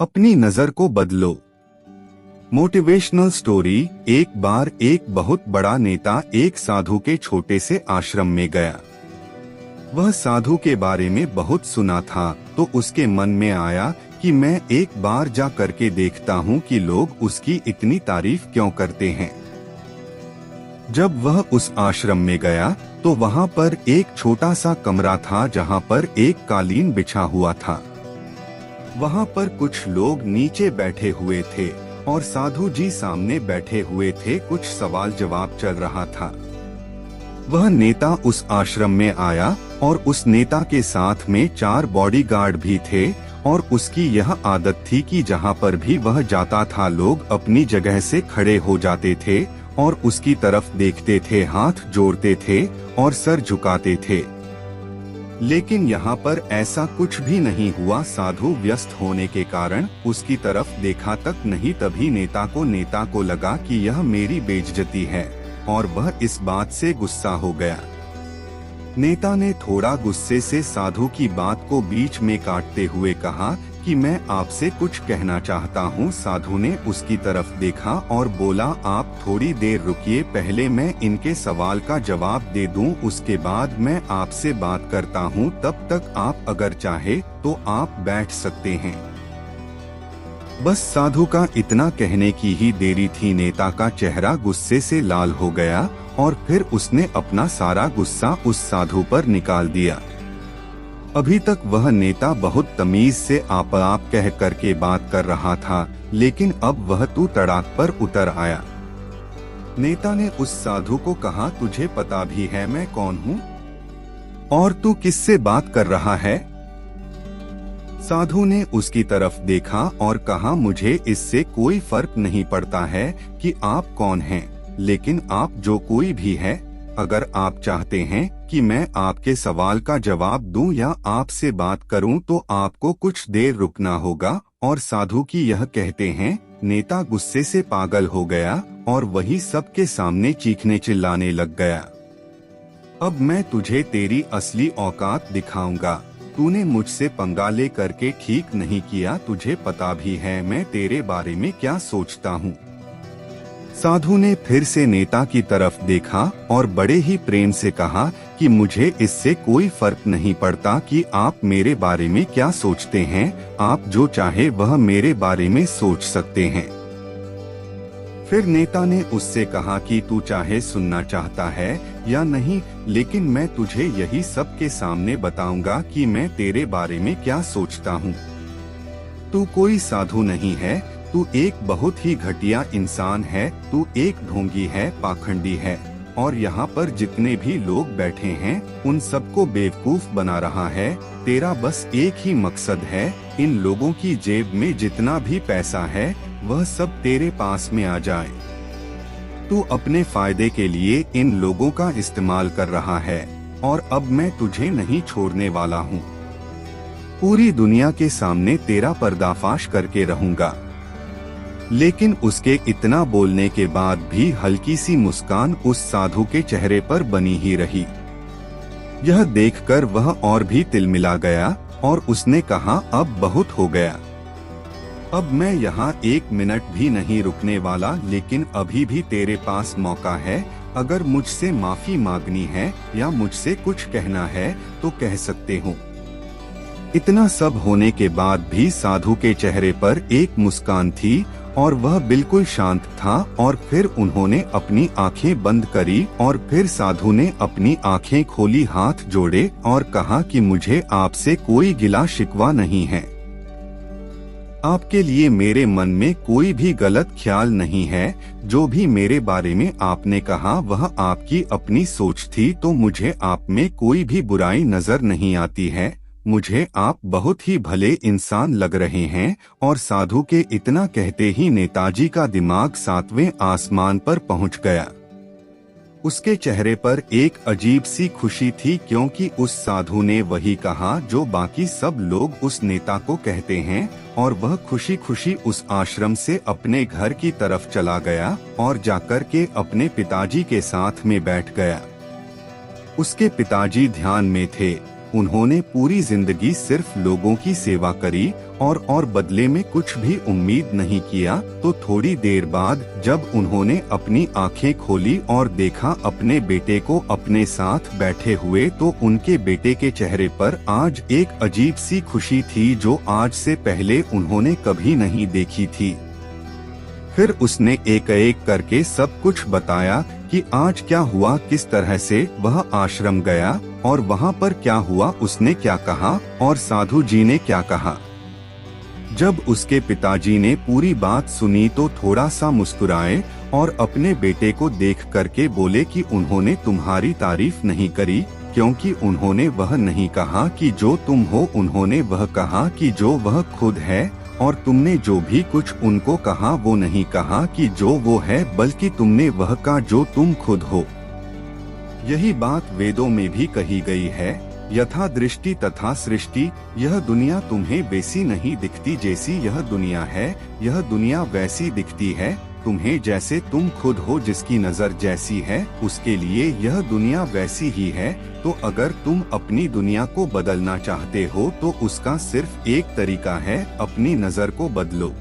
अपनी नजर को बदलो। Motivational story. एक बार एक बहुत बड़ा नेता एक साधु के छोटे से आश्रम में गया। वह साधु के बारे में बहुत सुना था, तो उसके मन में आया कि मैं एक बार जा करके देखता हूँ कि लोग उसकी इतनी तारीफ क्यों करते हैं। जब वह उस आश्रम में गया तो वहाँ पर एक छोटा सा कमरा था जहाँ पर एक कालीन बिछा हुआ था। वहाँ पर कुछ लोग नीचे बैठे हुए थे और साधु जी सामने बैठे हुए थे। कुछ सवाल जवाब चल रहा था। वह नेता उस आश्रम में आया और उस नेता के साथ में 4 बॉडीगार्ड भी थे और उसकी यह आदत थी कि जहाँ पर भी वह जाता था लोग अपनी जगह से खड़े हो जाते थे और उसकी तरफ देखते थे, हाथ जोड़ते थे और सर झुकाते थे। लेकिन यहाँ पर ऐसा कुछ भी नहीं हुआ। साधु व्यस्त होने के कारण उसकी तरफ देखा तक नहीं। तभी नेता को लगा कि यह मेरी बेइज्जती है और वह इस बात से गुस्सा हो गया। नेता ने थोड़ा गुस्से से साधु की बात को बीच में काटते हुए कहा कि मैं आपसे कुछ कहना चाहता हूँ। साधु ने उसकी तरफ देखा और बोला, आप थोड़ी देर रुकिए, पहले मैं इनके सवाल का जवाब दे दूं, उसके बाद मैं आपसे बात करता हूँ। तब तक आप अगर चाहे तो आप बैठ सकते हैं। बस साधु का इतना कहने की ही देरी थी। नेता का चेहरा गुस्से से लाल हो गया और फिर उसने अपना सारा गुस्सा उस साधु पर निकाल दिया। अभी तक वह नेता बहुत तमीज से आप कह करके बात कर रहा था, लेकिन अब वह तू तड़ाक पर उतर आया। नेता ने उस साधु को कहा, तुझे पता भी है मैं कौन हूँ और तू किससे बात कर रहा है? साधु ने उसकी तरफ देखा और कहा, मुझे इससे कोई फर्क नहीं पड़ता है कि आप कौन हैं, लेकिन आप जो कोई भी है, अगर आप चाहते हैं कि मैं आपके सवाल का जवाब दूं या आपसे बात करूं तो आपको कुछ देर रुकना होगा। और साधु की यह कहते हैं नेता गुस्से से पागल हो गया और वही सबके सामने चीखने चिल्लाने लग गया। अब मैं तुझे तेरी असली औकात दिखाऊंगा। तूने मुझसे पंगा ले करके ठीक नहीं किया। तुझे पता भी है मैं तेरे बारे में क्या सोचता हूँ। साधु ने फिर से नेता की तरफ देखा और बड़े ही प्रेम से कहा कि मुझे इससे कोई फर्क नहीं पड़ता कि आप मेरे बारे में क्या सोचते हैं। आप जो चाहे वह मेरे बारे में सोच सकते हैं। फिर नेता ने उससे कहा कि तू चाहे सुनना चाहता है या नहीं, लेकिन मैं तुझे यही सबके सामने बताऊंगा कि मैं तेरे बारे में क्या सोचता हूँ। तू कोई साधु नहीं है, तू एक बहुत ही घटिया इंसान है। तू एक ढोंगी है, पाखंडी है और यहाँ पर जितने भी लोग बैठे हैं उन सबको बेवकूफ बना रहा है। तेरा बस एक ही मकसद है, इन लोगों की जेब में जितना भी पैसा है वह सब तेरे पास में आ जाए। तू अपने फायदे के लिए इन लोगों का इस्तेमाल कर रहा है और अब मैं तुझे नहीं छोड़ने वाला हूँ। पूरी दुनिया के सामने तेरा पर्दाफाश करके रहूंगा। लेकिन उसके इतना बोलने के बाद भी हल्की सी मुस्कान उस साधु के चेहरे पर बनी ही रही। यह देखकर वह और भी तिलमिला गया और उसने कहा, अब बहुत हो गया। अब मैं यहाँ 1 मिनट भी नहीं रुकने वाला, लेकिन अभी भी तेरे पास मौका है। अगर मुझसे माफी मांगनी है या मुझसे कुछ कहना है तो कह सकते हो। इतना सब होने के बाद भी साधु के चेहरे पर एक मुस्कान थी और वह बिल्कुल शांत था। और फिर उन्होंने अपनी आंखें बंद करी और फिर साधु ने अपनी आंखें खोली, हाथ जोड़े और कहा कि मुझे आपसे कोई गिला शिकवा नहीं है। आपके लिए मेरे मन में कोई भी गलत ख्याल नहीं है। जो भी मेरे बारे में आपने कहा वह आपकी अपनी सोच थी, तो मुझे आप में कोई भी बुराई नजर नहीं आती है। मुझे आप बहुत ही भले इंसान लग रहे हैं। और साधु के इतना कहते ही नेताजी का दिमाग 7वें आसमान पर पहुंच गया। उसके चेहरे पर एक अजीब सी खुशी थी, क्योंकि उस साधु ने वही कहा जो बाकी सब लोग उस नेता को कहते हैं। और वह खुशी खुशी उस आश्रम से अपने घर की तरफ चला गया और जाकर के अपने पिताजी के साथ में बैठ गया। उसके पिताजी ध्यान में थे उन्होंने पूरी जिंदगी सिर्फ लोगों की सेवा करी और बदले में कुछ भी उम्मीद नहीं किया, तो थोड़ी देर बाद जब उन्होंने अपनी आंखें खोली और देखा अपने बेटे को अपने साथ बैठे हुए, तो उनके बेटे के चेहरे पर आज एक अजीब सी खुशी थी जो आज से पहले उन्होंने कभी नहीं देखी थी। फिर उसने एक एक करके सब कुछ बताया कि आज क्या हुआ, किस तरह से वह आश्रम गया और वहाँ पर क्या हुआ, उसने क्या कहा और साधु जी ने क्या कहा। जब उसके पिताजी ने पूरी बात सुनी तो थोड़ा सा मुस्कुराए और अपने बेटे को देख करके बोले कि उन्होंने तुम्हारी तारीफ नहीं करी, क्योंकि उन्होंने वह नहीं कहा कि जो तुम हो, उन्होंने वह कहा कि जो वह खुद है, और तुमने जो भी कुछ उनको कहा वो नहीं कहा कि जो वो है, बल्कि तुमने वह कहा जो तुम खुद हो। यही बात वेदों में भी कही गई है, यथा दृष्टि तथा सृष्टि। यह दुनिया तुम्हें वैसी नहीं दिखती जैसी यह दुनिया है, यह दुनिया वैसी दिखती है तुम्हें जैसे तुम खुद हो। जिसकी नजर जैसी है उसके लिए यह दुनिया वैसी ही है। तो अगर तुम अपनी दुनिया को बदलना चाहते हो तो उसका सिर्फ एक तरीका है, अपनी नजर को बदलो।